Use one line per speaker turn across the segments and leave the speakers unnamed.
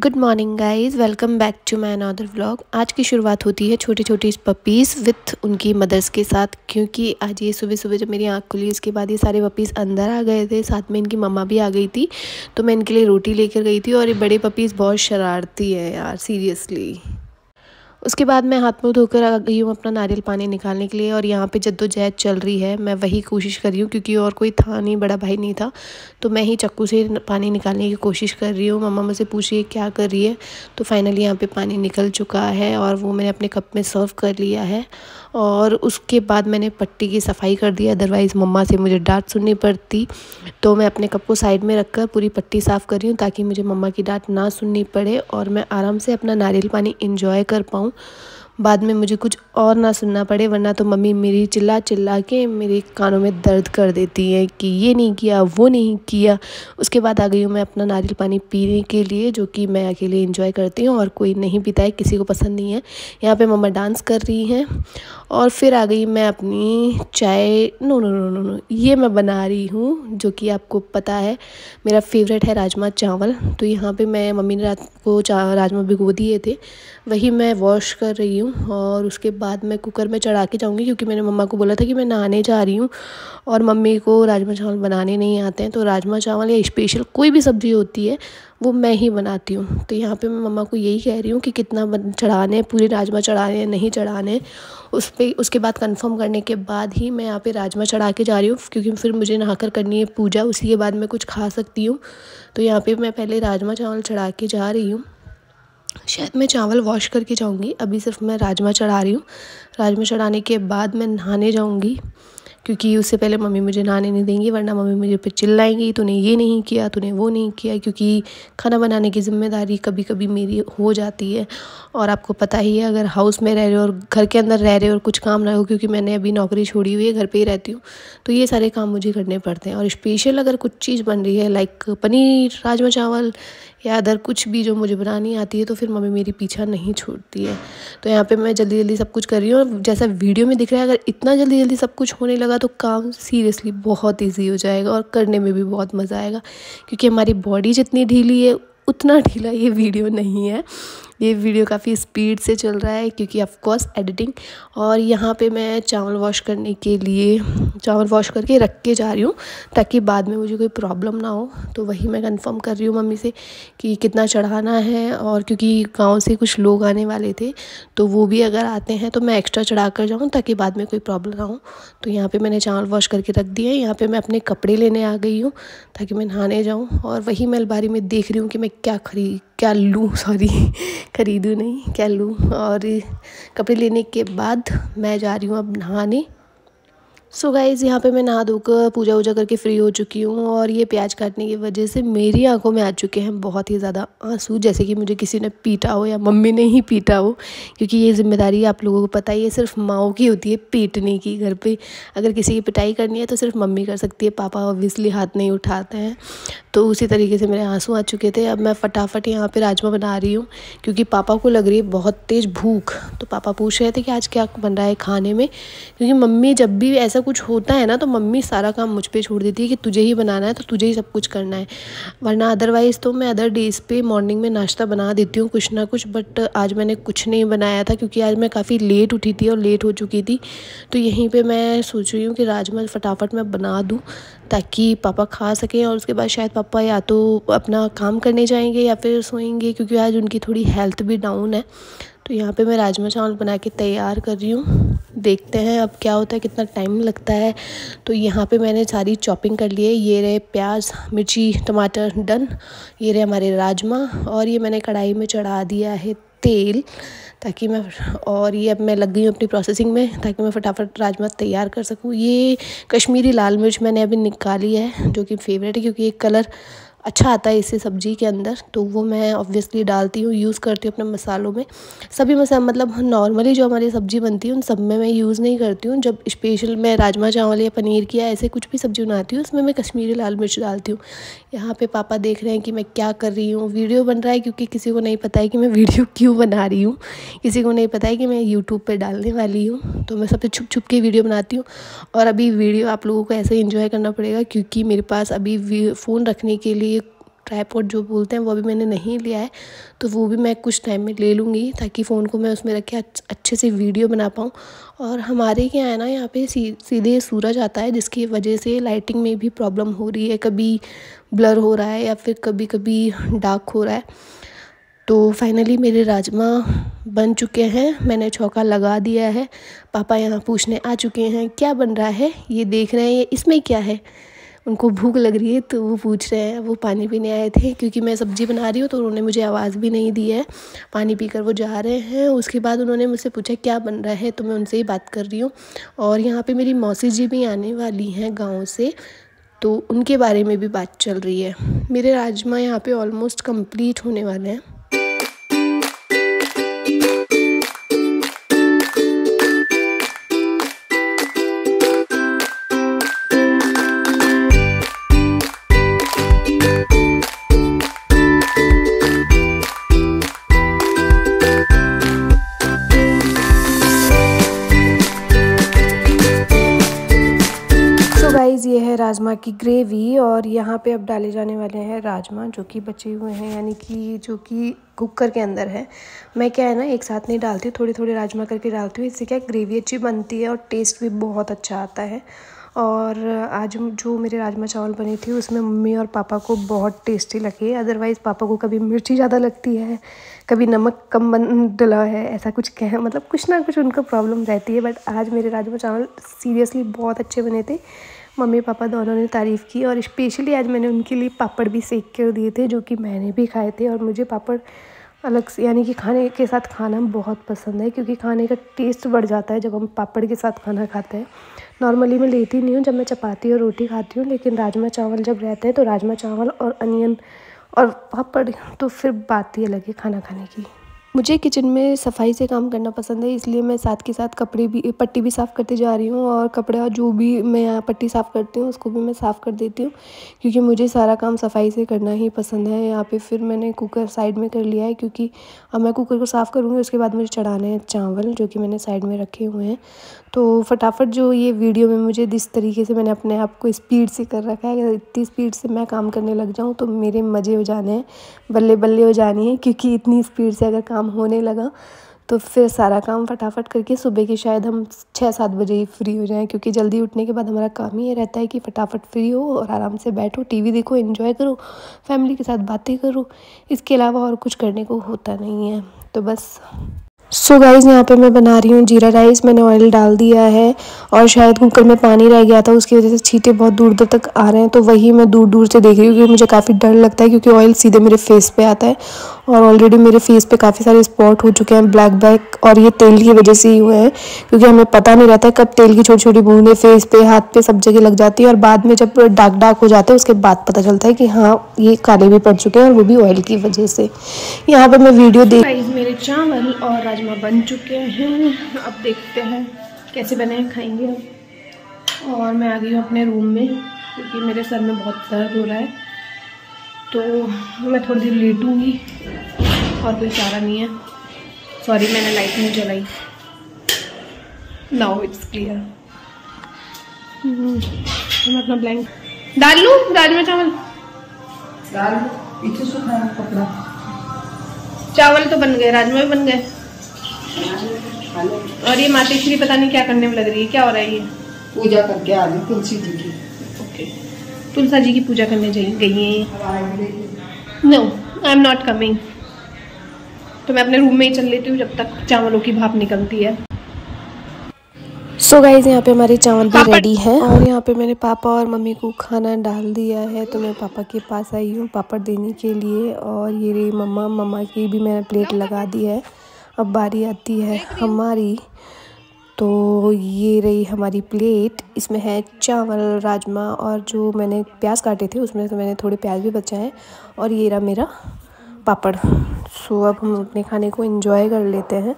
Good morning guys, welcome back to my another vlog. आज की शुरुआत होती है छोटी छोटी पपीज़ विथ उनकी मदर्स के साथ, क्योंकि आज ये सुबह सुबह जब मेरी आँख खुली इसके बाद ये सारे पपीज़ अंदर आ गए थे, साथ में इनकी मम्मा भी आ गई थी। तो मैं इनके लिए रोटी लेकर गई थी और ये बड़े पपीज़ बहुत शरारती है यार, सीरियसली। उसके बाद मैं हाथ मुँह धोकर आ गई हूँ अपना नारियल पानी निकालने के लिए, और यहाँ पे जद्दोजहद चल रही है। मैं वही कोशिश कर रही हूँ क्योंकि और कोई था नहीं, बड़ा भाई नहीं था, तो मैं ही चक्कू से पानी निकालने की कोशिश कर रही हूँ। मम्मा मुझसे पूछिए क्या कर रही है, तो फाइनली यहाँ पे पानी निकल चुका है और वो मैंने अपने कप में सर्व कर लिया है। और उसके बाद मैंने पट्टी की सफाई कर दी, अदरवाइज़ मम्मा से मुझे डांट सुननी पड़ती। तो मैं अपने कप को साइड में रखकर पूरी पट्टी साफ़ कर रही हूँ ताकि मुझे मम्मा की डांट ना सुननी पड़े और मैं आराम से अपना नारियल पानी इंजॉय कर पाऊँ, बाद में मुझे कुछ और ना सुनना पड़े, वरना तो मम्मी मेरी चिल्ला चिल्ला के मेरे कानों में दर्द कर देती है कि ये नहीं किया, वो नहीं किया। उसके बाद आ गई हूँ मैं अपना नारियल पानी पीने के लिए, जो कि मैं अकेले एंजॉय करती हूँ और कोई नहीं पीता है, किसी को पसंद नहीं है। यहाँ पे मम्मा डांस कर रही हैं। और फिर आ गई मैं अपनी चाय। No no no no no, ये मैं बना रही हूँ, जो कि आपको पता है मेरा फेवरेट है राजमा चावल। तो यहाँ पे मैं मम्मी ने रात को राजमा भिगो दिए थे, वही मैं वॉश कर रही हूँ। और उसके बाद मैं कुकर में चढ़ा के जाऊँगी, क्योंकि मैंने मम्मा को बोला था कि मैं नहाने जा रही हूँ और मम्मी को राजमा चावल बनाने नहीं आते हैं। तो राजमा चावल या स्पेशल कोई भी सब्ज़ी होती है वो मैं ही बनाती हूँ। तो यहाँ पे मैं मम्मा को यही कह रही हूँ कि कितना चढ़ाने, पूरे राजमा चढ़ाने नहीं चढ़ाने, उसके बाद कंफर्म करने के बाद ही मैं यहाँ पे राजमा चढ़ा के जा रही हूँ, क्योंकि फिर मुझे नहाकर करनी है पूजा, उसी के बाद मैं कुछ खा सकती हूँ। तो यहाँ पे मैं पहले राजमा चावल चढ़ा के जा रही हूँ। शायद मैं चावल वॉश करके जाऊँगी, अभी सिर्फ मैं राजमा चढ़ा रही हूँ। राजमा चढ़ाने के बाद मैं नहाने जाऊँगी, क्योंकि उससे पहले मम्मी मुझे नहाने नहीं देंगी, वरना मम्मी मुझे फिर चिल्लाएंगी तूने ये नहीं किया, तूने वो नहीं किया। क्योंकि खाना बनाने की ज़िम्मेदारी कभी कभी मेरी हो जाती है, और आपको पता ही है अगर हाउस में रह रहे हो और घर के अंदर रह रहे हो और कुछ काम ना हो, क्योंकि मैंने अभी नौकरी छोड़ी हुई है, घर पे ही रहती हूँ, तो ये सारे काम मुझे करने पड़ते हैं। और स्पेशल अगर कुछ चीज़ बन रही है लाइक पनीर, राजमा चावल या अदर कुछ भी जो मुझे बनानी आती है, तो फिर मम्मी मेरी पीछा नहीं छोड़ती है। तो यहाँ पे मैं जल्दी जल्दी सब कुछ कर रही हूँ, और जैसा वीडियो में दिख रहा है अगर इतना जल्दी जल्दी सब कुछ होने लगा तो काम सीरियसली बहुत इजी हो जाएगा और करने में भी बहुत मज़ा आएगा। क्योंकि हमारी बॉडी जितनी ढीली है उतना ढीला ये वीडियो नहीं है। ये वीडियो काफ़ी स्पीड से चल रहा है क्योंकि ऑफ कोर्स एडिटिंग। और यहाँ पे मैं चावल वॉश करने के लिए चावल वॉश करके रख के जा रही हूँ, ताकि बाद में मुझे कोई प्रॉब्लम ना हो। तो वही मैं कंफर्म कर रही हूँ मम्मी से कि कितना चढ़ाना है, और क्योंकि गांव से कुछ लोग आने वाले थे, तो वो भी अगर आते हैं तो मैं एक्स्ट्रा चढ़ा कर जाऊँ ताकि बाद में कोई प्रॉब्लम ना हो। तो यहाँ पे मैंने चावल वॉश करके रख दिए। यहाँ पे मैं अपने कपड़े लेने आ गई हूँ ताकि मैं नहाने जाऊँ, और वही मैं अलमारी में देख रही हूँ कि मैं क्या लूँ, सॉरी खरीदूँ नहीं, क्या लूँ। और कपड़े लेने के बाद मैं जा रही हूँ अब नहाने। सो गाइज़, यहाँ पे मैं नहा धोकर पूजा वूजा करके फ्री हो चुकी हूँ, और ये प्याज काटने की वजह से मेरी आंखों में आ चुके हैं बहुत ही ज़्यादा आंसू, जैसे कि मुझे किसी ने पीटा हो या मम्मी ने ही पीटा हो। क्योंकि ये जिम्मेदारी आप लोगों को पता ही है सिर्फ माँओं की होती है पीटने की। घर पे अगर किसी की पिटाई करनी है तो सिर्फ मम्मी कर सकती है, पापा ऑब्वियसली हाथ नहीं उठाते हैं। तो उसी तरीके से मेरे आंसू आ चुके थे। अब मैं फटाफट यहाँ पर राजमा बना रही हूँ, क्योंकि पापा को लग रही है बहुत तेज़ भूख। तो पापा पूछ रहे थे कि आज क्या बन रहा है खाने में, क्योंकि मम्मी जब भी ऐसा कुछ होता है ना तो मम्मी सारा काम मुझ पे छोड़ देती है कि तुझे ही बनाना है, तो तुझे ही सब कुछ करना है। वरना अदरवाइज़ तो मैं अदर डेज़ पे मॉर्निंग में नाश्ता बना देती हूँ कुछ ना कुछ, बट आज मैंने कुछ नहीं बनाया था क्योंकि आज मैं काफ़ी लेट उठी थी और लेट हो चुकी थी। तो यहीं पे मैं सोच रही हूँ कि राजमा फटाफट मैं बना दूँ ताकि पापा खा सकें, और उसके बाद शायद पापा या तो अपना काम करने जाएंगे या फिर सोएंगे, क्योंकि आज उनकी थोड़ी हेल्थ भी डाउन है। तो यहाँ पे मैं राजमा चावल बना के तैयार कर रही हूँ, देखते हैं अब क्या होता है, कितना टाइम लगता है। तो यहाँ पे मैंने सारी चॉपिंग कर ली है। ये रहे प्याज, मिर्ची, टमाटर डन, ये रहे हमारे राजमा, और ये मैंने कढ़ाई में चढ़ा दिया है तेल ताकि मैं, और ये अब मैं लग गई हूँ अपनी प्रोसेसिंग में ताकि मैं फटाफट राजमा तैयार कर सकूँ। ये कश्मीरी लाल मिर्च मैंने अभी निकाली है, जो कि फेवरेट है क्योंकि एक कलर अच्छा आता है इससे सब्ज़ी के अंदर, तो वो मैं ऑब्वियसली डालती हूँ, यूज़ करती हूँ अपने मसालों में। सभी मसाला मतलब नॉर्मली जो हमारी सब्ज़ी बनती है उन सब में मैं यूज़ नहीं करती हूँ। जब स्पेशल मैं राजमा चावल या पनीर की या ऐसे कुछ भी सब्ज़ी बनाती हूँ उसमें मैं कश्मीरी लाल मिर्च डालती हूँ। यहाँ पे पापा देख रहे हैं कि मैं क्या कर रही हूँ। वीडियो बन रहा है क्योंकि किसी को नहीं पता है कि मैं वीडियो क्यों बना रही हूँ, किसी को नहीं पता है कि मैं यूट्यूब पर डालने वाली हूँ, तो मैं सबसे छुप छुप के वीडियो बनाती हूँ। और अभी वीडियो आप लोगों को ऐसे ही इंजॉय करना पड़ेगा क्योंकि मेरे पास अभी फ़ोन रखने के लिए ट्राइपॉड जो बोलते हैं वो अभी मैंने नहीं लिया है, तो वो भी मैं कुछ टाइम में ले लूँगी ताकि फ़ोन को मैं उसमें रख के अच्छे से वीडियो बना पाऊँ। और हमारे क्या है ना, यहाँ पे सीधे सूरज आता है जिसकी वजह से लाइटिंग में भी प्रॉब्लम हो रही है, कभी ब्लर हो रहा है या फिर कभी कभी डार्क हो रहा है। तो फाइनली मेरे राजमा बन चुके हैं, मैंने छौंका लगा दिया है। पापा यहाँ पूछने आ चुके हैं क्या बन रहा है, ये देख रहे हैं ये इसमें क्या है। उनको भूख लग रही है तो वो पूछ रहे हैं, वो पानी पीने आए थे क्योंकि मैं सब्ज़ी बना रही हूँ, तो उन्होंने मुझे आवाज़ भी नहीं दी है। पानी पीकर वो जा रहे हैं। उसके बाद उन्होंने मुझसे पूछा क्या बन रहा है, तो मैं उनसे ही बात कर रही हूँ। और यहाँ पे मेरी मौसी जी भी आने वाली हैं गाँव से, तो उनके बारे में भी बात चल रही है। मेरे राजमा यहाँ पे ऑलमोस्ट कंप्लीट होने वाले हैं। गाइस ये है राजमा की ग्रेवी, और यहाँ पे अब डाले जाने वाले हैं राजमा जो कि बचे हुए हैं, यानी कि जो कि कुकर के अंदर है। मैं क्या है ना एक साथ नहीं डालती हूँ, थोड़ी थोड़ी राजमा करके डालती हूँ, इससे क्या ग्रेवी अच्छी बनती है और टेस्ट भी बहुत अच्छा आता है। और आज जो मेरे राजमा चावल बने थे उसमें मम्मी और पापा को बहुत टेस्टी लगे। अदरवाइज़ पापा को कभी मिर्ची ज़्यादा लगती है, कभी नमक कम डला है, ऐसा कुछ कह मतलब कुछ ना कुछ उनको प्रॉब्लम रहती है। बट आज मेरे राजमा चावल सीरियसली बहुत अच्छे बने थे। मम्मी पापा दोनों ने तारीफ़ की, और स्पेशली आज मैंने उनके लिए पापड़ भी सेक कर दिए थे जो कि मैंने भी खाए थे। और मुझे पापड़ अलग से यानी कि खाने के साथ खाना बहुत पसंद है, क्योंकि खाने का टेस्ट बढ़ जाता है जब हम पापड़ के साथ खाना खाते हैं। नॉर्मली मैं लेती नहीं हूँ जब मैं चपाती और रोटी खाती हूँ, लेकिन राजमा चावल जब रहते हैं तो राजमा चावल और अनियन और पापड़ तो फिर बात ही अलग है खाना खाने की। मुझे किचन में सफाई से काम करना पसंद है, इसलिए मैं साथ के साथ पट्टी भी साफ़ करती जा रही हूँ, और कपड़ा जो भी मैं यहाँ पट्टी साफ़ करती हूँ उसको भी मैं साफ़ कर देती हूँ, क्योंकि मुझे सारा काम सफाई से करना ही पसंद है। यहाँ पे फिर मैंने कुकर साइड में कर लिया है, क्योंकि अब मैं कुकर को साफ़ करूँगी उसके बाद मुझे चढ़ाने हैं चावल जो कि मैंने साइड में रखे हुए हैं। तो फटाफट जो ये वीडियो में मुझे जिस तरीके से मैंने अपने आप को स्पीड से कर रखा है, अगर इतनी स्पीड से मैं काम करने लग जाऊँ तो मेरे मज़े हो जाने हैं, बल्ले बल्ले हो जानी है, क्योंकि इतनी स्पीड से अगर काम होने लगा तो फिर सारा काम फटाफट करके सुबह के शायद हम 6-7 बजे ही फ्री हो जाएं, क्योंकि जल्दी उठने के बाद हमारा काम ही ये रहता है कि फटाफट फ्री हो और आराम से बैठो, टीवी देखो, एंजॉय करो, फैमिली के साथ बातें करो। इसके अलावा और कुछ करने को होता नहीं है। तो बस सो गाइज़ यहाँ पे मैं बना रही हूँ जीरा राइस। मैंने ऑयल डाल दिया है, और शायद कुकर में पानी रह गया था उसकी वजह से छींटे बहुत दूर दूर तक आ रहे हैं, तो वही मैं दूर दूर से देख रही हूँ क्योंकि मुझे काफ़ी डर लगता है, क्योंकि ऑयल सीधे मेरे फेस पे आता है, और ऑलरेडी मेरे फेस पे काफ़ी सारे स्पॉट हो चुके हैं ब्लैक ब्लैक, और ये तेल की वजह से ही हुए हैं, क्योंकि हमें पता नहीं रहता कब तेल की छोटी छोटी बूंदें फेस पे, हाथ पे, सब जगह लग जाती है, और बाद में जब डार्क डार्क हो जाता है उसके बाद पता चलता है कि हाँ ये काले भी पड़ चुके हैं, और वो भी ऑयल की वजह से। यहाँ पर मैं वीडियो देख, मेरे चावल और राजमा बन चुके हैं, अब देखते हैं कैसे बने हैं, खाएंगे अब। और मैं आ गई हूँ अपने रूम में, क्योंकि मेरे सर में बहुत दर्द हो रहा है, तो मैं थोड़ी देर लेटूँगी, और कोई चारा नहीं है। सॉरी मैंने लाइट नहीं जलाई। Now it's clear. मैं अपना ब्लैंक डाल लूँ, राजमा चावल
डाल, पीछे सूखा है कपड़ा।
चावल तो बन गए, राजमा भी बन गए, और ये मातेश्वरी पता नहीं क्या करने में लग रही है, क्या हो रहा है ये?
पूजा करके आ गई तुलसी जी की।
ओके, तुलसा जी की पूजा करने गई हैं। No I am not coming. तो मैं अपने रूम में ही चल लेती हूँ जब तक चावलों की भाप निकलती है। सो गाइज यहाँ पे हमारे चावल भी रेडी हैं, और यहाँ पे मैंने पापा और मम्मी को खाना डाल दिया है, तो मैं पापा के पास आई हूँ पापड़ देने के लिए। और ये रही मम्मा की भी मैंने प्लेट लगा दी है। अब बारी आती है हमारी, तो ये रही हमारी प्लेट। इसमें है चावल, राजमा, और जो मैंने प्याज काटे थे उसमें से मैंने थोड़े प्याज भी बचाए हैं, और ये रहा मेरा पापड़। सो अब हम अपने खाने को एंजॉय कर लेते हैं।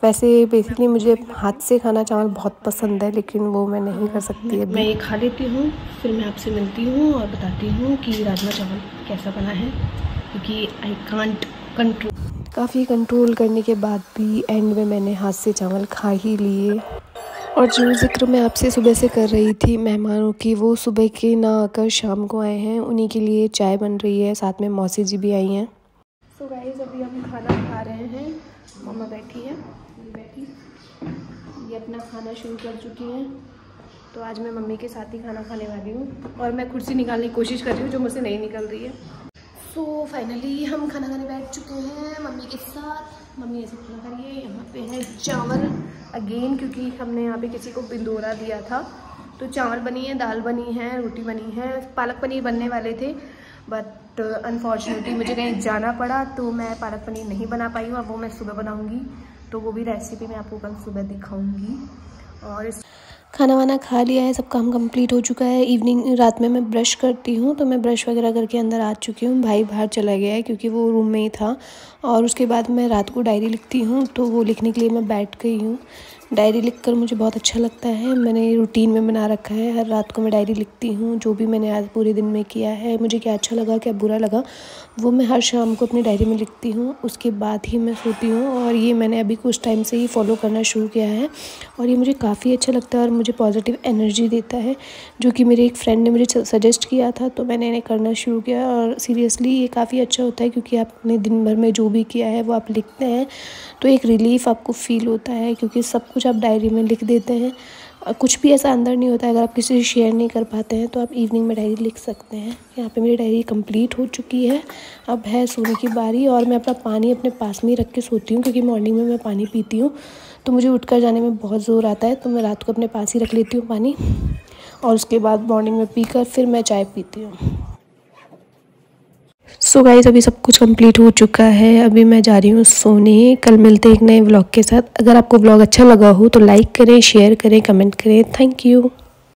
वैसे बेसिकली मुझे हाथ से खाना चावल बहुत पसंद है, लेकिन वो मैं नहीं कर सकती है। मैं ये खा लेती हूँ, फिर मैं आपसे मिलती हूँ और बताती हूँ कि राजमा चावल कैसा बना है, क्योंकि आई कांट कंट्रोल। काफ़ी कंट्रोल करने के बाद भी एंड में मैंने हाथ से चावल खा ही लिए। और जो ज़िक्र मैं आपसे सुबह से कर रही थी मेहमानों की, वो सुबह के ना आकर शाम को आए हैं। उन्हीं के लिए चाय बन रही है, साथ में मौसी जी भी आई हैं। सो गाइस, अभी हम खाना खा रहे हैं। मम्मा बैठी है, ये अपना खाना शुरू कर चुकी हैं। तो आज मैं मम्मी के साथ ही खाना खाने वाली हूँ और मैं कुर्सी निकालने की कोशिश कर रही हूँ जो मुझसे नहीं निकल रही है। सो फाइनली हम खाना खाने बैठ चुके हैं मम्मी के साथ। मम्मी ऐसे खाना खा रही है। यहाँ पे है चावल अगेन, क्योंकि हमने यहाँ पे किसी को बिंदोरा दिया था। तो चावल बनी है, दाल बनी है, रोटी बनी है, पालक पनीर बनने वाले थे बट अनफॉर्चुनेटली मुझे कहीं जाना पड़ा तो मैं पालक पनीर नहीं बना पाई हूँ। अब वो मैं सुबह बनाऊँगी, तो वो भी रेसिपी मैं आपको कल सुबह दिखाऊँगी। और खाना वाना खा लिया है, सब काम कंप्लीट हो चुका है। इवनिंग रात में मैं ब्रश करती हूँ, तो मैं ब्रश वगैरह करके अंदर आ चुकी हूँ। भाई बाहर चला गया है क्योंकि वो रूम में ही था। और उसके बाद मैं रात को डायरी लिखती हूँ, तो वो लिखने के लिए मैं बैठ गई हूँ। डायरी लिखकर मुझे बहुत अच्छा लगता है। मैंने रूटीन में बना रखा है, हर रात को मैं डायरी लिखती हूँ। जो भी मैंने आज पूरे दिन में किया है, मुझे क्या अच्छा लगा क्या बुरा लगा, वो मैं हर शाम को अपनी डायरी में लिखती हूँ। उसके बाद ही मैं सोती हूँ और ये मैंने अभी कुछ टाइम से ही फॉलो करना शुरू किया है और ये मुझे काफ़ी अच्छा लगता है और मुझे पॉजिटिव एनर्जी देता है, जो कि मेरे एक फ्रेंड ने मुझे सजेस्ट किया था, तो मैंने इन्हें करना शुरू किया। और सीरियसली ये काफ़ी अच्छा होता है क्योंकि आपने दिन भर में जो भी किया है वो आप लिखते हैं, तो एक रिलीफ़ आपको फ़ील होता है क्योंकि सब कुछ आप डायरी में लिख देते हैं। कुछ भी ऐसा अंदर नहीं होता है, अगर आप किसी से शेयर नहीं कर पाते हैं तो आप इवनिंग में डायरी लिख सकते हैं। यहाँ पे मेरी डायरी कंप्लीट हो चुकी है, अब है सोने की बारी। और मैं अपना पानी अपने पास में ही रख के सोती हूँ क्योंकि मॉर्निंग में मैं पानी पीती हूँ तो मुझे उठकर जाने में बहुत ज़ोर आता है, तो मैं रात को अपने पास ही रख लेती हूँ पानी और उसके बाद मॉर्निंग में पीकर फिर मैं चाय पीती हूँ। सो गाइस, अभी सब कुछ कंप्लीट हो चुका है, अभी मैं जा रही हूँ सोने। कल मिलते हैं एक नए व्लॉग के साथ। अगर आपको व्लॉग अच्छा लगा हो तो लाइक करें, शेयर करें, कमेंट करें। Thank you.